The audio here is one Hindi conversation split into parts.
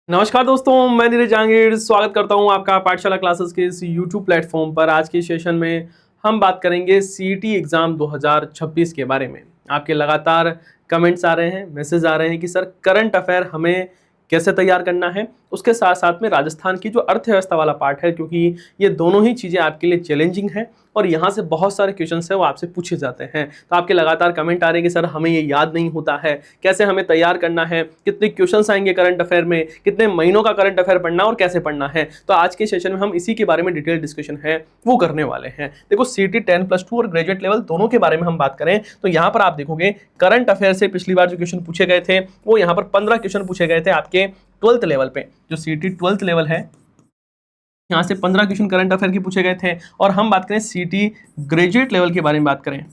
नमस्कार दोस्तों, मैं नीरज जहांगीर स्वागत करता हूं आपका पाठशाला क्लासेस के इस यूट्यूब प्लेटफॉर्म पर। आज के सेशन में हम बात करेंगे सीईटी एग्ज़ाम 2026 के बारे में। आपके लगातार कमेंट्स आ रहे हैं, मैसेज आ रहे हैं कि सर करंट अफेयर हमें कैसे तैयार करना है, उसके साथ साथ में राजस्थान की जो अर्थव्यवस्था वाला पार्ट है, क्योंकि ये दोनों ही चीज़ें आपके लिए चैलेंजिंग है और यहाँ से बहुत सारे क्वेश्चन है वो आपसे पूछे जाते हैं। तो आपके लगातार कमेंट आ रहे हैं कि सर हमें ये याद नहीं होता है, कैसे हमें तैयार करना है, कितने क्वेश्चन आएंगे करंट अफेयर में, कितने महीनों का करंट अफेयर पढ़ना और कैसे पढ़ना है। तो आज के सेशन में हम इसी के बारे में डिटेल डिस्कशन है वो करने वाले हैं। देखो सीटी 10+2 और ग्रेजुएट लेवल दोनों के बारे में हम बात करें तो यहाँ पर आप देखोगे करंट अफेयर से पिछली बार जो क्वेश्चन पूछे गए थे वो यहाँ पर 15 क्वेश्चन पूछे गए थे आपके 12th लेवल पे। जो सीटी 12th लेवल है यहाँ से 15 क्वेश्चन करंट अफेयर के पूछे गए थे। और हम बात करें सीटी ग्रेजुएट लेवल के बारे में बात करें,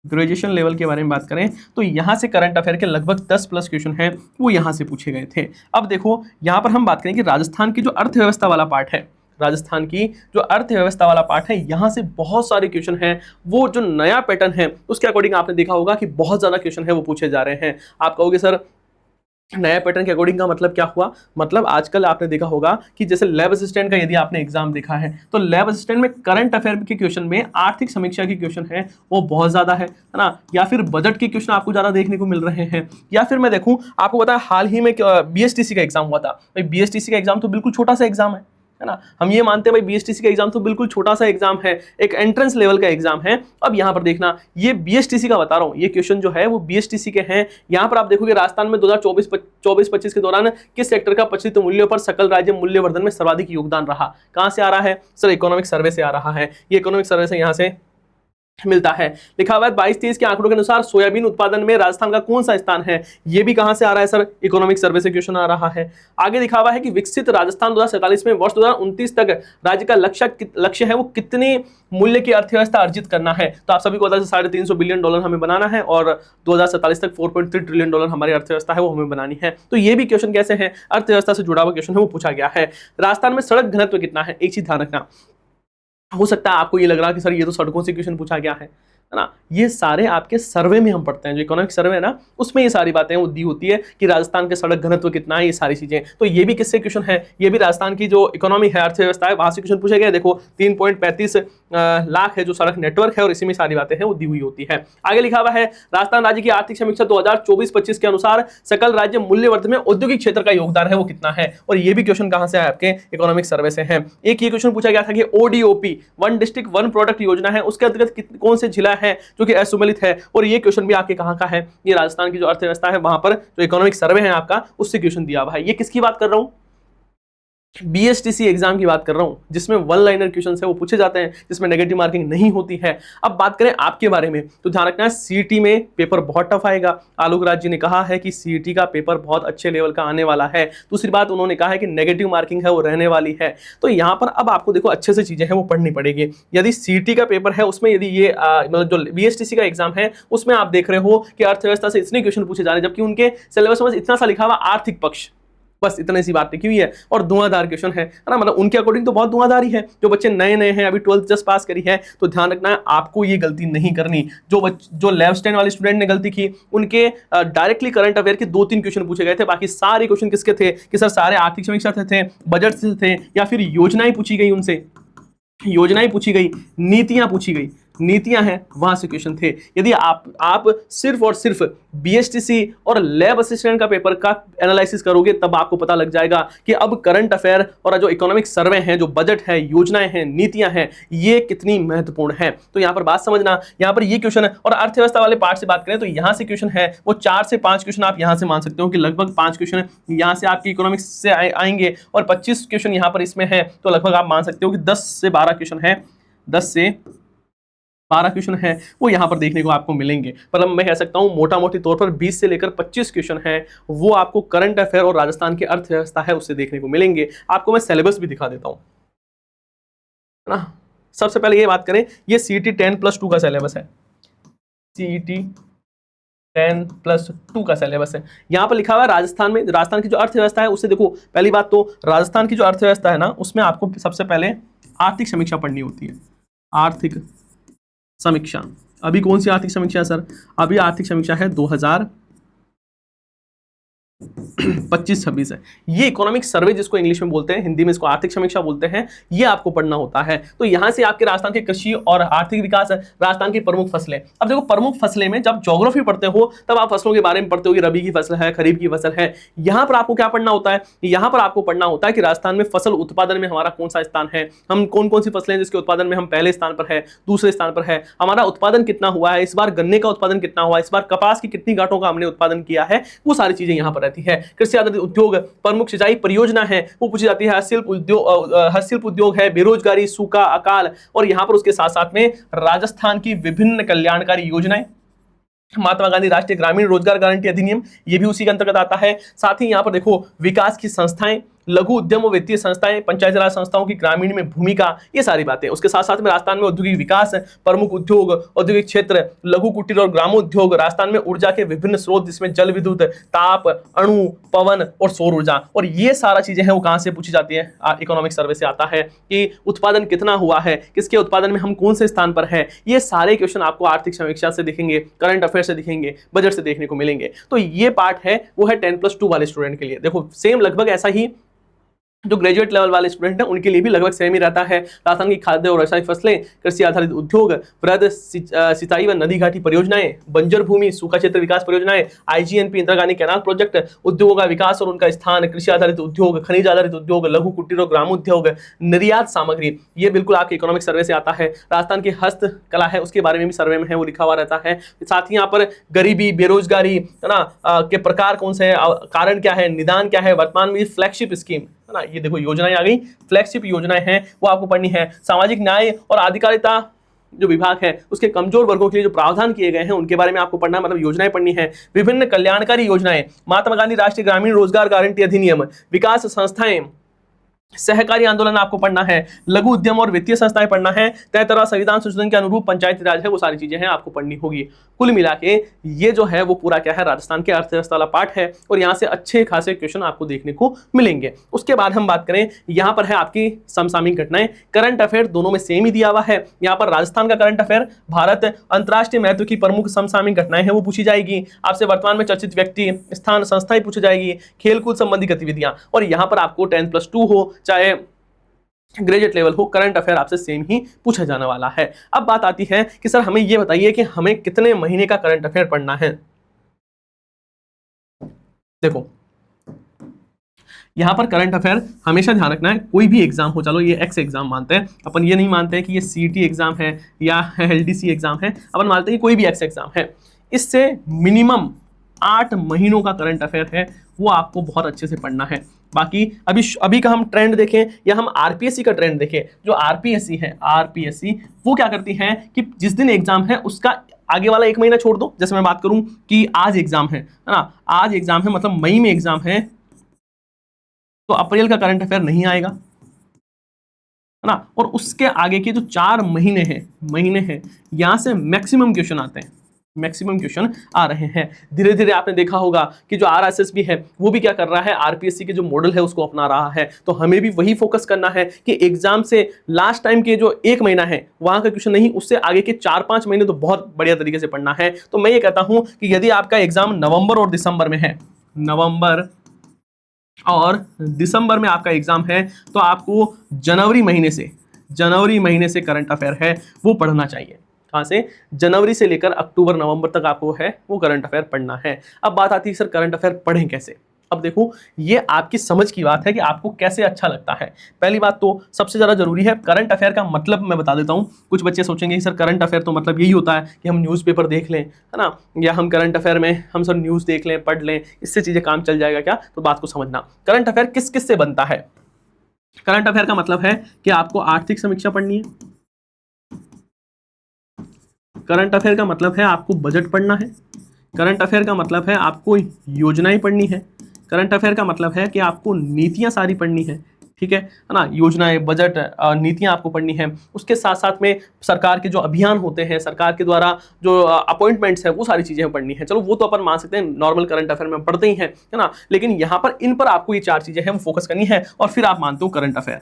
ग्रेजुएशन लेवल के बारे में बात करें तो यहाँ से करंट अफेयर के लगभग 10+ क्वेश्चन हैं वो यहाँ से पूछे गए थे। अब देखो यहाँ पर हम बात करें कि राजस्थान की जो अर्थव्यवस्था वाला पार्ट है, राजस्थान की जो अर्थव्यवस्था वाला पार्ट है, यहाँ से बहुत सारे क्वेश्चन हैं। वो जो नया पैटर्न है उसके अकॉर्डिंग आपने देखा होगा कि बहुत ज़्यादा क्वेश्चन है वो पूछे जा रहे हैं। आप कहोगे सर नया पैटर्न के अकॉर्डिंग का मतलब क्या हुआ? मतलब आजकल आपने देखा होगा कि जैसे लैब असिस्टेंट का यदि आपने एग्जाम देखा है तो लैब असिस्टेंट में करंट अफेयर के क्वेश्चन में आर्थिक समीक्षा के क्वेश्चन है वो बहुत ज्यादा है ना, या फिर बजट के क्वेश्चन आपको ज्यादा देखने को मिल रहे हैं। या फिर मैं देखूं आपको पता है हाल ही में बीएसटीसी का एग्जाम हुआ था। भाई बीएसटीसी का एग्जाम तो बिल्कुल छोटा सा एग्जाम है ना, हम ये मानते हैं भाई बीएसटीसी का एग्जाम तो बिल्कुल छोटा सा एग्जाम है, एक एंट्रेंस लेवल का एग्जाम है। अब यहाँ पर देखना ये बीएसटीसी का बता रहा हूँ, ये क्वेश्चन जो है वो बीएसटीसी के हैं। यहाँ पर आप देखोगे राजस्थान में 2024-25 के दौरान किस सेक्टर का प्रचलित मूल्यों पर सकल राज्य मूल्यवर्धन में सर्वाधिक योगदान रहा? कहाँ से आ रहा है सर? इकोनॉमिक सर्वे से आ रहा है। ये इकोनॉमिक सर्वे से यहाँ से मिलता है। लिखा हुआ है 22-23 के आंकड़ों के अनुसार सोयाबीन उत्पादन में राजस्थान का कौन सा स्थान है? ये भी कहां से आ रहा है सर? इकोनॉमिक सर्वे से क्वेश्चन आ रहा है। आगे लिखा हुआ है कि विकसित राजस्थान 2047 में वर्ष 2029 तक राज्य का लक्ष्य है वो कितने मूल्य की अर्थव्यवस्था अर्जित करना है? तो आप सभी को पता है $350 बिलियन हमें बनाना है और 2047 तक $4.3 ट्रिलियन हमारी अर्थव्यवस्था है वो हमें बनानी है। तो ये भी क्वेश्चन कैसे है? अर्थव्यवस्था से जुड़ा हुआ क्वेश्चन है वो पूछा गया है। राजस्थान में सड़क घनत्व कितना है? एक चीज ध्यान रखना, हो सकता है आपको ये लग रहा है कि सर ये तो सड़कों से क्वेश्चन पूछा गया है ना। ये सारे आपके सर्वे में हम पढ़ते हैं, जो इकोनॉमिक सर्वे है ना उसमें ये सारी बातें वो दी होती है कि राजस्थान के सड़क घनत्व कितना है, ये सारी चीजें। तो ये भी किससे क्वेश्चन है? ये भी राजस्थान की जो इकोनॉमी है, अर्थव्यवस्था है, वहां से क्वेश्चन पूछे गए। देखो 3.35 लाख है जो सड़क नेटवर्क है और इसी में सारी बातें हैं वो दी हुई होती है। आगे लिखा हुआ है राजस्थान राज्य की आर्थिक समीक्षा 2024-25 के अनुसार सकल राज्य मूल्यवर्धन में औद्योगिक क्षेत्र का योगदान है वो कितना है? और ये भी क्वेश्चन कहां से है? आपके इकोनॉमिक सर्वे से है। एक ये क्वेश्चन पूछा गया था कि ODOP, one district one product योजना है, उसके अंतर्गत कौन से जिला है जो कि असुमेलित है? और ये क्वेश्चन भी आपके कहां का है? ये राजस्थान की जो अर्थव्यवस्था है वहां पर जो इकोनॉमिक सर्वे है आपका उससे क्वेश्चन दिया हुआ है। ये किसकी बात कर रहा हूं? बीएसटीसी एग्जाम की बात कर रहा हूं, जिसमें वन लाइनर क्वेश्चन है वो पूछे जाते हैं, जिसमें नेगेटिव मार्किंग नहीं होती है। अब बात करें आपके बारे में तो ध्यान रखना है सीईटी में पेपर बहुत टफ आएगा। आलोक राज जी ने कहा है कि सीईटी का पेपर बहुत अच्छे लेवल का आने वाला है। दूसरी बात उन्होंने कहा है कि नेगेटिव मार्किंग है वो रहने वाली है। तो यहाँ पर अब आपको देखो अच्छे से चीजें हैं वो पढ़नी पड़ेगी। यदि सीईटी का पेपर है उसमें यदि ये मतलब जो बीएसटीसी का एग्जाम है उसमें आप देख रहे हो कि अर्थव्यवस्था से इतने क्वेश्चन पूछे जा रहे हैं, जबकि उनके सिलेबस में इतना सा लिखा हुआ आर्थिक पक्ष, बस इतनी सी बात लिखी हुई है और धुआंधार क्वेश्चन है ना। मतलब उनके अकॉर्डिंग तो बहुत धुआंधार ही है। जो बच्चे नए नए हैं, अभी 12th जस्ट पास करी है, तो ध्यान रखना है आपको ये गलती नहीं करनी। जो लैब स्टैंड वाले स्टूडेंट ने गलती की, उनके डायरेक्टली करंट अफेयर के 2-3 क्वेश्चन पूछे गए थे, बाकी सारे क्वेश्चन किसके थे कि सर सारे आर्थिक समीक्षा से थे, बजट से थे, या फिर योजनाएं पूछी गई, उनसे योजनाएं पूछी गई, नीतियां पूछी गई, नीतियां हैं वहां से क्वेश्चन थे। यदि आप सिर्फ और सिर्फ बीएसटीसी और लैब असिस्टेंट का पेपर का एनालिसिस करोगे तब आपको पता लग जाएगा कि अब करंट अफेयर और जो इकोनॉमिक सर्वे हैं, जो बजट है, योजनाएं हैं, नीतियां हैं, ये कितनी महत्वपूर्ण है। तो यहां पर बात समझना, यहां पर ये क्वेश्चन है। और अर्थव्यवस्था वाले पार्ट से बात करें तो यहां से क्वेश्चन है वो 4 से 5 क्वेश्चन आप यहां से मान सकते हो कि लगभग 5 क्वेश्चन यहां से आपकी इकोनॉमिक्स से आएंगे और 25 क्वेश्चन यहां पर इसमें है, तो लगभग आप मान सकते हो कि 10 से 12 क्वेश्चन है, 10 से 12 क्वेश्चन है वो यहां पर देखने को आपको मिलेंगे। मतलब मैं कह सकता हूं मोटा मोटी तौर पर 20 से लेकर 25 क्वेश्चन है वो आपको करंट अफेयर और राजस्थान की अर्थव्यवस्था है उससे देखने को मिलेंगे। आपको मैं सिलेबस भी दिखा देता हूं, है ना। सबसे पहले ये बात करें, ये सीईटी 10+2 का सिलेबस है, सीईटी 10+2 का सिलेबस है। यहां पर लिखा हुआ है राजस्थान की जो अर्थव्यवस्था है उससे देखो, पहली बात तो राजस्थान की जो अर्थव्यवस्था है ना उसमें आपको सबसे पहले आर्थिक समीक्षा पढ़नी होती है। आर्थिक समीक्षा, अभी कौन सी आर्थिक समीक्षा है सर? अभी आर्थिक समीक्षा है 2000 25-26 है। ये इकोनॉमिक सर्वे जिसको इंग्लिश में बोलते हैं, हिंदी में इसको आर्थिक समीक्षा बोलते हैं, ये आपको पढ़ना होता है। तो यहां से आपके राजस्थान के कृषि और आर्थिक विकास, राजस्थान की प्रमुख फसलें। अब देखो प्रमुख फसलें में जब ज्योग्राफी पढ़ते हो तब आप फसलों के बारे में पढ़ते हो कि रबी की फसल है, खरीफ की फसल है। यहां पर आपको क्या पढ़ना होता है, यहां पर आपको पढ़ना होता है कि राजस्थान में फसल उत्पादन में हमारा कौन सा स्थान है, हम कौन कौन सी फसलें जिसके उत्पादन में हम पहले स्थान पर है, दूसरे स्थान पर है, हमारा उत्पादन कितना हुआ है, इस बार गन्ने का उत्पादन कितना हुआ, इस बार कपास की कितनी गांठों का हमने उत्पादन किया है, वो सारी चीजें यहां पर रहती है। कृषि आधारित उद्योग, प्रमुख सिंचाई परियोजना है वो पूछी जाती है, हस्तशिल्प उद्योग है, बेरोजगारी, सूखा, अकाल, और यहां पर उसके साथ साथ में राजस्थान की विभिन्न कल्याणकारी योजनाएं, महात्मा गांधी राष्ट्रीय ग्रामीण रोजगार गारंटी अधिनियम, ये भी उसी के अंतर्गत आता है। साथ ही यहां पर देखो विकास की संस्थाएं, लघु उद्यम और वित्तीय संस्थाएं, पंचायती राज संस्थाओं की ग्रामीण में भूमिका, ये सारी बातें। उसके साथ साथ में राजस्थान में औद्योगिक विकास, प्रमुख उद्योग, औद्योगिक क्षेत्र, लघु कुटीर और ग्रामोद्योग, राजस्थान में ऊर्जा के विभिन्न स्रोत जिसमें जल विद्युत, ताप, अणु, पवन और सौर ऊर्जा, और ये सारा चीजें हैं वो कहां से पूछी जाती है, इकोनॉमिक सर्वे से आता है कि उत्पादन कितना हुआ है, किसके उत्पादन में हम कौन से स्थान पर है। ये सारे क्वेश्चन आपको आर्थिक समीक्षा से दिखेंगे, करंट अफेयर से दिखेंगे, बजट से देखने को मिलेंगे। तो ये पार्ट है वो है 10+2 वाले स्टूडेंट के लिए। देखो सेम लगभग ऐसा ही जो ग्रेजुएट लेवल वाले स्टूडेंट हैं उनके लिए भी लगभग सेम ही रहता है। राजस्थान की खाद्य और रासायनिक फसलें, कृषि आधारित उद्योग, वृहद सिंचाई व नदी घाटी परियोजनाएं, बंजर भूमि, सूखा क्षेत्र विकास परियोजनाएं, IGNP Indira Gandhi canal project, उद्योगों का विकास और उनका स्थान, कृषि आधारित उद्योग, खनिज आधारित उद्योग, लघु कुटीर और ग्रामोद्योग, निर्यात सामग्री, ये बिल्कुल आपके इकोनॉमिक सर्वे से आता है। राजस्थान की हस्तकला है उसके बारे में भी सर्वे में है वो लिखा हुआ रहता है। साथ ही यहाँ पर गरीबी, बेरोजगारी है ना के प्रकार कौन से है, कारण क्या है, निदान क्या है, वर्तमान में फ्लैगशिप स्कीम है ना, ये देखो योजनाएं आ गई, फ्लैगशिप योजनाएं हैं वो आपको पढ़नी है। सामाजिक न्याय और अधिकारिता जो विभाग है उसके कमजोर वर्गों के लिए जो प्रावधान किए गए हैं उनके बारे में आपको पढ़ना है, मतलब योजनाएं पढ़नी है। विभिन्न कल्याणकारी योजनाएं, महात्मा गांधी राष्ट्रीय ग्रामीण रोजगार गारंटी अधिनियम, विकास संस्थाएं, सहकारी आंदोलन आपको पढ़ना है, लघु उद्यम और वित्तीय संस्थाएं पढ़ना है, तय तरह संविधान संशोधन के अनुरूप पंचायती राज है, वो सारी चीजें हैं आपको पढ़नी होगी। कुल मिला के ये जो है वो पूरा क्या है, राजस्थान के अर्थव्यवस्था वाला पार्ट है और यहाँ से अच्छे खासे क्वेश्चन आपको देखने को मिलेंगे। उसके बाद हम बात करें, यहाँ पर है आपकी समसामयिक घटनाएं, करंट अफेयर दोनों में सेम ही दिया हुआ है। यहाँ पर राजस्थान का करंट अफेयर, भारत अंतर्राष्ट्रीय महत्व की प्रमुख समसामयिक घटनाएं हैं वो पूछी जाएगी आपसे, वर्तमान में चर्चित व्यक्ति, स्थान, संस्थाएं पूछी जाएगी, खेलकूद संबंधी गतिविधियां, और यहाँ पर आपको 10+2 हो चाहे ग्रेजुएट लेवल हो, करंट अफेयर आपसे सेम ही पूछा जाने वाला है। अब बात आती है कि सर हमें यह बताइए कि हमें कितने महीने का करंट अफेयर पढ़ना है। देखो यहां पर करंट अफेयर हमेशा ध्यान रखना है, कोई भी एग्जाम हो, चलो ये एक्स एग्जाम मानते हैं अपन, ये नहीं मानते हैं कि ये सीटी एग्जाम है या एलडीसी एग्जाम है, अपन मानते हैं कि कोई भी एक्स एग्जाम है, इससे मिनिमम 8 महीनों का करंट अफेयर है वो आपको बहुत अच्छे से पढ़ना है। बाकी अभी का हम ट्रेंड देखें या हम आरपीएससी का ट्रेंड देखें, जो आरपीएससी है, आरपीएससी वो क्या करती है कि जिस दिन एग्जाम है उसका आगे वाला 1 महीना छोड़ दो। जैसे मैं बात करूं कि आज एग्जाम है ना, आज एग्जाम है मतलब मई में एग्जाम है, तो अप्रैल का करंट अफेयर नहीं आएगा है ना, और उसके आगे के जो 4 महीने हैं यहां से मैक्सिमम क्वेश्चन आते हैं, मैक्सिमम क्वेश्चन आ रहे हैं। धीरे धीरे आपने देखा होगा कि जो आरएसएस भी है वो भी क्या कर रहा है, आरपीएससी के जो मॉडल है उसको अपना रहा है। तो हमें भी वही फोकस करना है कि एग्जाम से लास्ट टाइम के जो 1 महीना है वहां का क्वेश्चन नहीं, उससे आगे के 4-5 महीने तो बहुत बढ़िया तरीके से पढ़ना है। तो मैं ये कहता हूं कि यदि आपका एग्जाम नवंबर और दिसंबर में है, नवंबर और दिसंबर में आपका एग्जाम है, तो आपको जनवरी महीने से करंट अफेयर है वो पढ़ना चाहिए। कहाँ से, जनवरी से लेकर अक्टूबर नवंबर तक आपको है वो करंट अफेयर पढ़ना है। अब बात आती है सर करंट अफेयर पढ़ें कैसे। अब देखो ये आपकी समझ की बात है कि आपको कैसे अच्छा लगता है। पहली बात तो सबसे ज़्यादा जरूरी है, करंट अफेयर का मतलब मैं बता देता हूँ। कुछ बच्चे सोचेंगे कि सर करंट अफेयर तो मतलब यही होता है कि हम न्यूज़पेपर देख लें, है ना, या हम करंट अफेयर में हम सर न्यूज़ देख लें, पढ़ लें, इससे चीज़ें काम चल जाएगा क्या। तो बात को समझना, करंट अफेयर किस किस से बनता है। करंट अफेयर का मतलब है कि आपको आर्थिक समीक्षा पढ़नी है, करंट अफेयर का मतलब है आपको बजट पढ़ना है, करंट अफेयर का मतलब है आपको योजनाएं पढ़नी है, करंट अफेयर का मतलब है कि आपको नीतियां सारी पढ़नी है, ठीक है ना, योजनाएं, बजट, नीतियां आपको पढ़नी है। उसके साथ साथ में सरकार के जो अभियान होते हैं, सरकार के द्वारा जो अपॉइंटमेंट्स है वो सारी चीजें पढ़नी है। चलो वो तो अपन मान सकते हैं नॉर्मल करंट अफेयर में पढ़ते ही हैं, है ना, लेकिन यहाँ पर इन पर आपको ये 4 चीजें हैं वो फोकस करनी है और फिर आप मानते हो करंट अफेयर।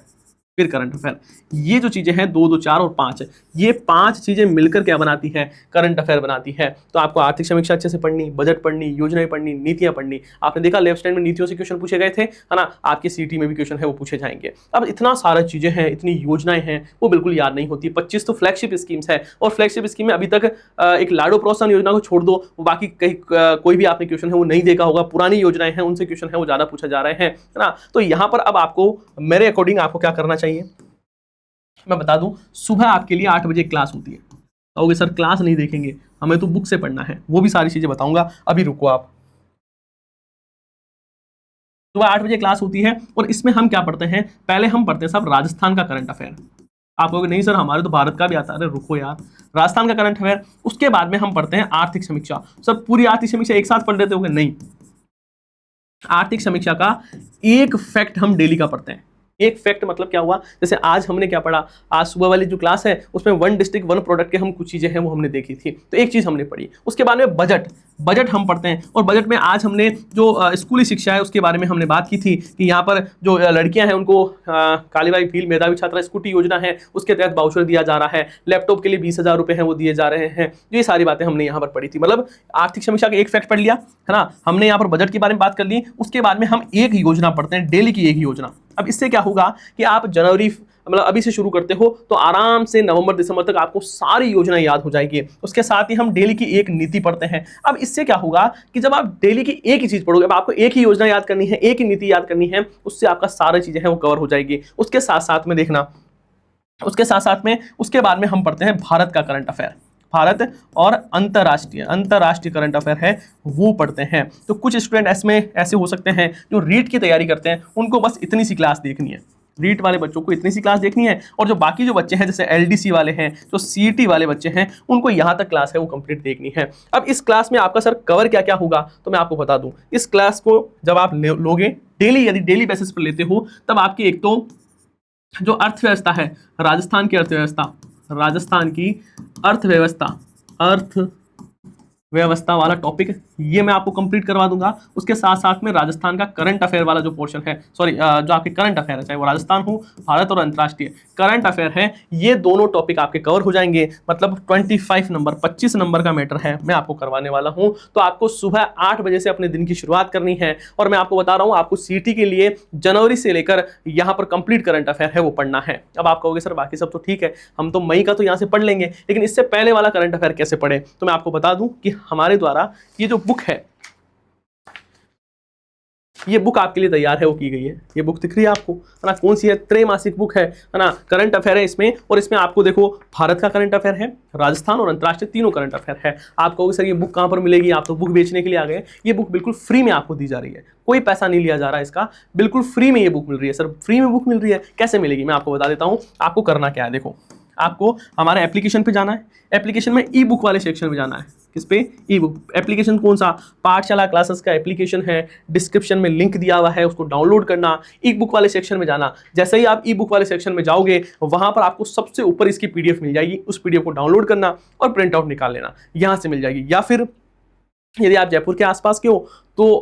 फिर करंट अफेयर। ये जो चीजें हैं 2 2 4 और 5, ये 5 चीजें मिलकर क्या बनाती है, करंट अफेयर बनाती है। तो आपको आर्थिक समीक्षा अच्छे से पढ़नी, बजट पढ़नी, योजनाएं पढ़नी, नीतियां पढ़नी। आपने देखा लेफ्ट स्टैंड में नीतियों से क्वेश्चन पूछे गए थे, है ना, आपके सीटी में भी क्वेश्चन है वो पूछे जाएंगे। अब इतना सारा चीजें हैं, इतनी योजनाएं हैं, वो बिल्कुल याद नहीं होती। 25 तो फ्लैगशिप स्कीम्स है, और फ्लैगशिप स्कीम में अभी तक एक लाडो प्रोत्साहन योजना को छोड़ दो, वो बाकी कहीं कोई भी आपने क्वेश्चन है वो नहीं देखा होगा, पुरानी योजनाएं हैं उनसे क्वेश्चन है वो ज्यादा पूछा जा रहे हैं, है ना। तो यहां पर अब आपको मेरे अकॉर्डिंग आपको क्या करना चाहिए, मैं बता दूं, सुबह आपके लिए 8 बजे क्लास होती है। कहोगे सर क्लास नहीं देखेंगे, हमें तो बुक से पढ़ना है, वो भी सारी चीजें बताऊंगा, अभी रुको आप। सुबह 8 बजे क्लास होती है, और इसमें हम क्या पढ़ते हैं, पहले हम पढ़ते हैं सब राजस्थान का करंट अफेयर। आप कहोगे नहीं सर हमारे तो भारत का भी आता है, अरे रुको यार, राजस्थान का करंट अफेयर। उसके बाद में हम पढ़ते हैं आर्थिक समीक्षा। सर पूरी आर्थिक समीक्षा एक साथ पढ़ लेते होगे, नहीं, आर्थिक समीक्षा का एक फैक्ट हम डेली का पढ़ते हैं। एक फैक्ट मतलब क्या हुआ, जैसे आज हमने क्या पढ़ा, आज सुबह वाली जो क्लास है उसमें 1 डिस्ट्रिक्ट 1 प्रोडक्ट के हम कुछ चीजें हैं वो हमने देखी थी, तो एक चीज हमने पढ़ी। उसके बाद में बजट हम पढ़ते हैं, और बजट में आज हमने जो स्कूली शिक्षा है उसके बारे में हमने बात की थी कि यहाँ पर जो लड़कियां हैं उनको कालीबाई फील्ड मेधावी छात्रा स्कूटी योजना है, उसके तहत वाउचर दिया जा रहा है, लैपटॉप के लिए 20,000 रुपए हैं वो दिए जा रहे हैं। ये सारी बातें हमने यहाँ पर पढ़ी थी। मतलब आर्थिक समीक्षा का एक फैक्ट पढ़ लिया, है ना, हमने यहाँ पर बजट के बारे में बात कर ली। उसके बाद में हम एक योजना पढ़ते हैं, डेली की एक योजना। अब इससे क्या होगा कि आप जनवरी मतलब अभी से शुरू करते हो तो आराम से नवंबर दिसंबर तक आपको सारी योजना याद हो जाएगी। उसके साथ ही हम डेली की एक नीति पढ़ते हैं। अब इससे क्या होगा कि जब आप डेली की एक ही चीज पढ़ोगे, अब आपको एक ही योजना याद करनी है, एक ही नीति याद करनी है, उससे आपका सारी चीजें हैं वो कवर हो जाएगी। उसके साथ साथ में देखना, उसके साथ साथ में उसके बाद में हम पढ़ते हैं भारत का करंट अफेयर। भारत और अंतरराष्ट्रीय करंट अफेयर है वो पढ़ते हैं। तो कुछ स्टूडेंट इसमें ऐसे हो सकते हैं जो रीट की तैयारी करते हैं, उनको बस इतनी सी क्लास देखनी है, रीट वाले बच्चों को इतनी सी क्लास देखनी है, और जो बाकी जो बच्चे हैं जैसे एलडीसी वाले हैं, जो सीईटी वाले बच्चे हैं, उनको यहाँ तक क्लास है वो कंप्लीट देखनी है। अब इस क्लास में आपका सर कवर क्या क्या होगा, तो मैं आपको बता दूं, इस क्लास को जब आप लोगे डेली, यदि डेली बेसिस पर लेते हो, तब आपकी एक तो जो अर्थव्यवस्था है, राजस्थान की अर्थव्यवस्था, राजस्थान की अर्थव्यवस्था वाला टॉपिक ये मैं आपको कंप्लीट करवा दूंगा। उसके साथ साथ में राजस्थान का करंट अफेयर वाला जो पोर्शन है, जो आपके करंट अफेयर है, चाहे वो राजस्थान हो, भारत और अंतर्राष्ट्रीय करंट अफेयर है, ये दोनों टॉपिक आपके कवर हो जाएंगे। मतलब 25 नंबर का मैटर है मैं आपको करवाने वाला हूं। तो आपको सुबह 8 बजे से अपने दिन की शुरुआत करनी है, और मैं आपको बता रहा हूं आपको सीटी के लिए जनवरी से लेकर यहां पर कंप्लीट करंट अफेयर है वो पढ़ना है। अब आप कहोगे सर बाकी सब तो ठीक है, हम तो मई का तो यहां से पढ़ लेंगे, लेकिन इससे पहले वाला करंट अफेयर कैसे पढ़े, तो मैं आपको बता दूं कि हमारे द्वारा ये जो बुक है, ये बुक आपके लिए तैयार है, वो की गई है। ये बुक दिख रही है आपको, है ना, कौन सी है, त्रैमासिक बुक है ना, करंट अफेयर है इसमें। और इसमें आपको देखो भारत का करंट अफेयर है, राजस्थान और अंतर्राष्ट्रीय तीनों करंट अफेयर है। आप कहोगे सर ये बुक कहां पर मिलेगी, आप तो बुक बेचने के लिए आ गए। ये बुक बिल्कुल फ्री में आपको दी जा रही है, कोई पैसा नहीं लिया जा रहा है इसका, बिल्कुल फ्री में ये बुक मिल रही है। सर फ्री में बुक मिल रही है, कैसे मिलेगी, मैं आपको बता देता हूं। आपको करना क्या है, देखो आपको हमारे एप्लीकेशन पे जाना है, एप्लीकेशन में ई बुक वाले सेक्शन में जाना है। किस पे, ई बुक। एप्लीकेशन कौन सा, पाठशाला क्लासेस का एप्लीकेशन है, डिस्क्रिप्शन में लिंक दिया हुआ है, उसको डाउनलोड करना, ई बुक वाले सेक्शन में जाना। जैसे ही आप ई बुक वाले सेक्शन में जाओगे, वहां पर आपको सबसे ऊपर इसकी पीडीएफ मिल जाएगी, उस पीडीएफ को डाउनलोड करना और प्रिंट आउट निकाल लेना, यहां से मिल जाएगी। या फिर यदि आप जयपुर के आसपास के हो तो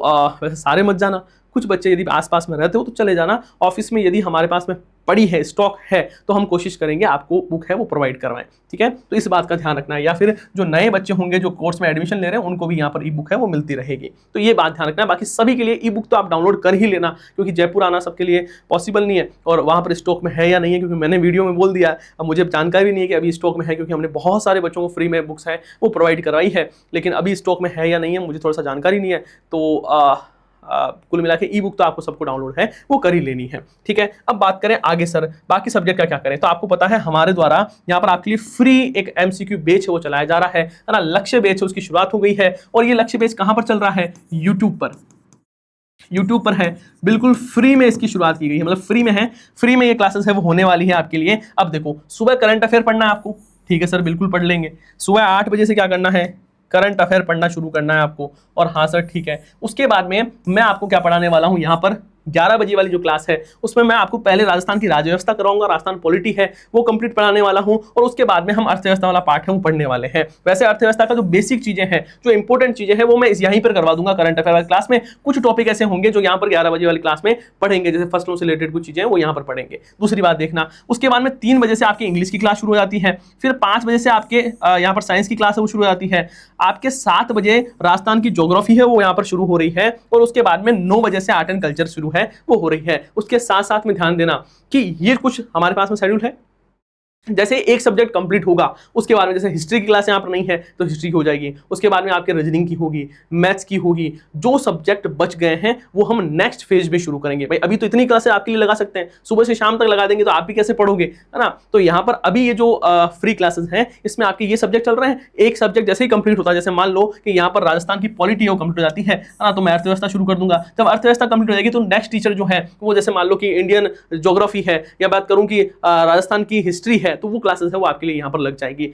वैसे सारे मत जाना, कुछ बच्चे यदि आसपास में रहते हो तो चले जाना। ऑफिस में यदि हमारे पास में पड़ी है, स्टॉक है, तो हम कोशिश करेंगे आपको बुक है वो प्रोवाइड करवाएं, ठीक है। तो इस बात का ध्यान रखना है। या फिर जो नए बच्चे होंगे जो कोर्स में एडमिशन ले रहे हैं, उनको भी यहाँ पर ई बुक है वो मिलती रहेगी, तो ये बात ध्यान रखना है। बाकी सभी के लिए ई बुक तो आप डाउनलोड कर ही लेना, क्योंकि जयपुर आना सबके लिए पॉसिबल नहीं है, और वहाँ पर स्टॉक में है या नहीं है, क्योंकि मैंने वीडियो में बोल दिया, अब मुझे जानकारी भी नहीं है कि अभी स्टॉक में है, क्योंकि हमने बहुत सारे बच्चों को फ्री में बुक्स है वो प्रोवाइड करवाई है, लेकिन अभी स्टॉक में है या नहीं है मुझे थोड़ा सा जानकारी नहीं है। तो कुल मिला के ई बुक तो आपको सबको डाउनलोड है वो कर ही लेनी है, ठीक है। अब बात करें आगे सर बाकी सब्जेक्ट का क्या करें, तो आपको पता है हमारे द्वारा यहाँ पर आपके लिए फ्री एक एमसीक्यू बैच है वो चलाया जा रहा है ना, लक्ष्य बैच है उसकी शुरुआत हो गई है। और ये लक्ष्य बैच कहां पर चल रहा है, यूट्यूब पर है, बिल्कुल फ्री में इसकी शुरुआत की गई है, मतलब फ्री में है, फ्री में ये क्लासेस है वो होने वाली है आपके लिए। अब देखो सुबह करंट अफेयर पढ़ना है आपको, ठीक है सर बिल्कुल पढ़ लेंगे। सुबह 8 बजे से क्या करना है, करंट अफेयर पढ़ना शुरू करना है आपको, और हाँ सर ठीक है। उसके बाद में मैं आपको क्या पढ़ाने वाला हूं, यहाँ पर 11 बजे वाली जो क्लास है उसमें मैं आपको पहले राजस्थान की राज्य व्यवस्था कराऊंगा, राजस्थान पॉलिटी है वो कंप्लीट पढ़ाने वाला हूं, और उसके बाद में हम अर्थव्यवस्था वाला पार्ट है वो पढ़ने वाले हैं। वैसे अर्थव्यवस्था का जो बेसिक चीजें हैं, जो इंपॉर्टेंट चीजें हैं, वो मैं यहीं पर करवा दूंगा करंट अफेयर वाली क्लास में। कुछ टॉपिक ऐसे होंगे जो यहाँ पर 11 बजे वाली क्लास में पढ़ेंगे, जैसे फसलों से रिलेटेड कुछ चीजें वो यहाँ पर पढ़ेंगे। दूसरी बात देखना, उसके बाद में 3 बजे से आपकी इंग्लिश की क्लास शुरू हो जाती है, फिर 5 बजे से आपके यहाँ पर साइंस की क्लास है वो शुरू हो जाती है, आपके 7 बजे राजस्थान की ज्योग्राफी है वो यहाँ पर शुरू हो रही है, और उसके बाद में 9 बजे से आर्ट एंड कल्चर शुरू है वो हो रही है। उसके साथ साथ में ध्यान देना कि ये कुछ हमारे पास में शेड्यूल है। जैसे एक सब्जेक्ट कंप्लीट होगा उसके बाद में, जैसे हिस्ट्री की क्लास यहाँ पर नहीं है तो हिस्ट्री हो जाएगी, उसके बाद में आपके रीजनिंग की होगी, मैथ्स की होगी। जो सब्जेक्ट बच गए हैं वो हम नेक्स्ट फेज में शुरू करेंगे। भाई अभी तो इतनी क्लासें आपके लिए लगा सकते हैं, सुबह से शाम तक लगा देंगे तो आप भी कैसे पढ़ोगे, है ना। तो यहाँ पर अभी ये जो फ्री क्लासेस हैं इसमें आपके ये सब्जेक्ट चल रहे हैं। एक सब्जेक्ट जैसे ही कंप्लीट होता है, जैसे मान लो कि यहाँ पर राजस्थान की पॉलिटी है वो कंप्लीट हो जाती है ना, तो मैं अर्थव्यवस्था शुरू कर दूंगा। जब अर्थव्यवस्था कंप्लीट हो जाएगी तो नेक्स्ट टीचर जो है वो, जैसे मान लो कि इंडियन ज्योग्राफी है या बात करूं कि राजस्थान की हिस्ट्री है, तो वो क्लासेस है वो आपके लिए यहाँ पर लग जाएगी।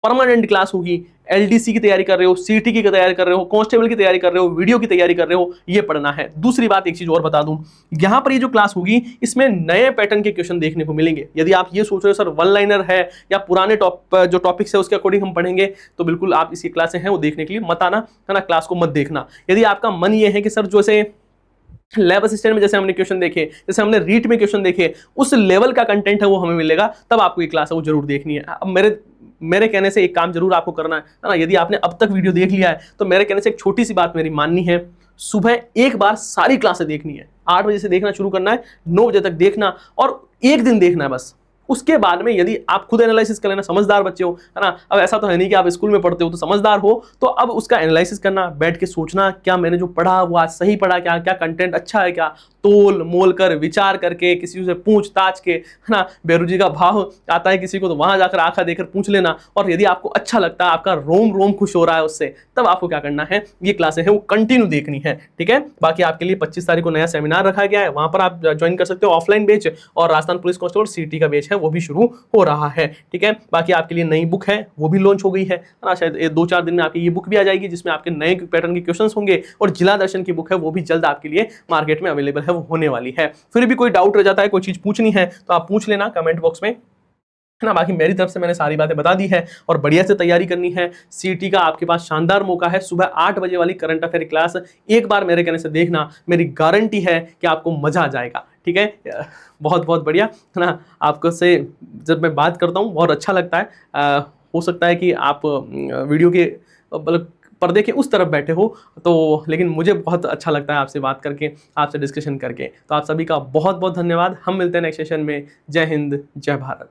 परमानेंट क्लास होगी। एलडीसी की तैयारी कर रहे हो, सीटी की तैयारी कर रहे हो, कांस्टेबल की तैयारी कर रहे हो, वीडियो की तैयारी कर रहे हो, ये पढ़ना है। दूसरी बात एक चीज और बता दूं, यहां पर ये जो क्लास होगी इसमें नए पैटर्न के क्वेश्चन देखने को मिलेंगे। यदि आप ये सोच रहे हो सर वन लाइनर है या पुराने जो टॉपिक्स है उसके अकॉर्डिंग हम पढ़ेंगे, तो बिल्कुल आप इसकी क्लासें हैं वो देखने के लिए मत आना, है ना, क्लास को मत देखना। यदि आपका मन ये है कि सर जैसे लैब असिस्टेंट में जैसे हमने क्वेश्चन देखे, जैसे हमने रीट में क्वेश्चन देखे, उस लेवल का कंटेंट है वो हमें मिलेगा, तब आपको ये क्लास है वो जरूर देखनी है। अब मेरे कहने से एक काम जरूर आपको करना है ना। यदि आपने अब तक वीडियो देख लिया है तो मेरे कहने से एक छोटी सी बात मेरी माननी है, सुबह एक बार सारी क्लासें देखनी है। 8 बजे से देखना शुरू करना है, 9 बजे तक देखना, और एक दिन देखना है बस। उसके बाद में यदि आप खुद एनालिसिस कर लेना, समझदार बच्चे हो, है ना। अब ऐसा तो है नहीं कि आप स्कूल में पढ़ते हो तो समझदार हो, तो अब उसका एनालिसिस करना, बैठ के सोचना क्या मैंने जो पढ़ा वो आज सही पढ़ा, क्या क्या कंटेंट अच्छा है, क्या तोल मोल कर विचार करके किसी से पूछताछ के, है ना। बेरोजी का भाव आता है किसी को तो वहां जाकर आंखा देकर पूछ लेना, और यदि आपको अच्छा लगता है, आपका रोम रोम खुश हो रहा है उससे, तब आपको क्या करना है, ये क्लासें हैं वो कंटिन्यू देखनी है, ठीक है। बाकी आपके लिए 25 तारीख को नया सेमिनार रखा गया है, वहां पर आप ज्वाइन कर सकते हो ऑफलाइन बैच, और राजस्थान पुलिस कांस्टेबल सीटी का बैच है वो भी शुरू हो रहा है, ठीक है। बाकी आपके लिए नई बुक है वो भी लॉन्च हो गई है ना, शायद 2-4 दिन में आपकी ये बुक भी आ जाएगी, जिसमें आपके नए पैटर्न के क्वेश्चंस होंगे, और जिला दर्शन की बुक है वो भी जल्द आपके लिए मार्केट में अवेलेबल है, वो होने वाली है। फिर भी कोई डाउट रह जाता है, कोई चीज पूछनी है तो आप पूछ लेना कमेंट बॉक्स में, है ना। बाकी मेरी तरफ से मैंने सारी बातें बता दी है, और बढ़िया से तैयारी करनी है। सीटी का आपके पास शानदार मौका है, सुबह 8 बजे वाली करंट अफेयर क्लास एक बार मेरे कहने से देखना, मेरी गारंटी है कि आपको मजा आ जाएगा, ठीक है। बहुत बहुत बढ़िया, है ना। आपको से जब मैं बात करता हूँ बहुत अच्छा लगता है। हो सकता है कि आप वीडियो के मतलब पर्दे के उस तरफ बैठे हो, तो लेकिन मुझे बहुत अच्छा लगता है आपसे बात करके, आपसे डिस्कशन करके। तो आप सभी का बहुत बहुत धन्यवाद। हम मिलते हैं नेक्स्ट सेशन में। जय हिंद, जय भारत।